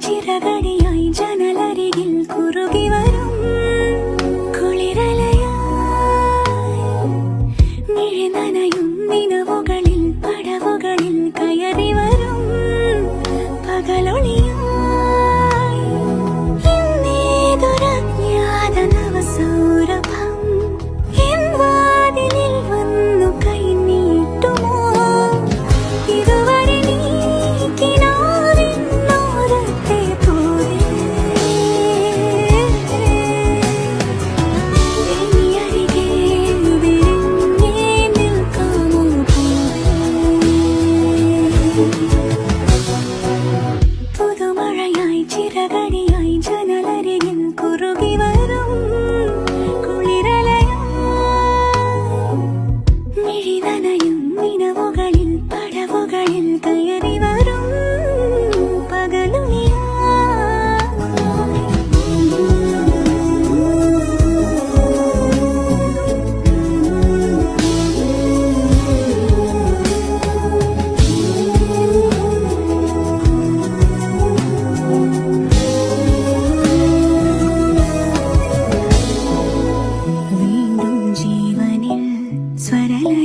ചിറകടിയായി ജനലരികിൽ കുറുകി വരും കുളിരലയായി മിഴി നനയും നിലവുകളിൽ പടവുകളിൽ കയറി വരും പകലൊളിയായി ഇന്നേതൊരജ്ഞാത നവസൗരഭം എൻ വാതിലിൽ വന്നു കൈനീട്ടുമോ ഇതുവരെ നീ കിനാവിനോരത്തെ പോലെ എനിയരികെ വിരിഞ്ഞേ നിൽക്കാമോ പുതുമഴയായി ചിറകടിയായി ജനലരികിൽ കുറുകി വരും കുളിരലയായി മിഴി നനയും നിലവുകളിൽ പടവുകളിൽ കയറി വരും പകലൊളിയായി വീണ്ടും ജീവനിൽ സ്വരല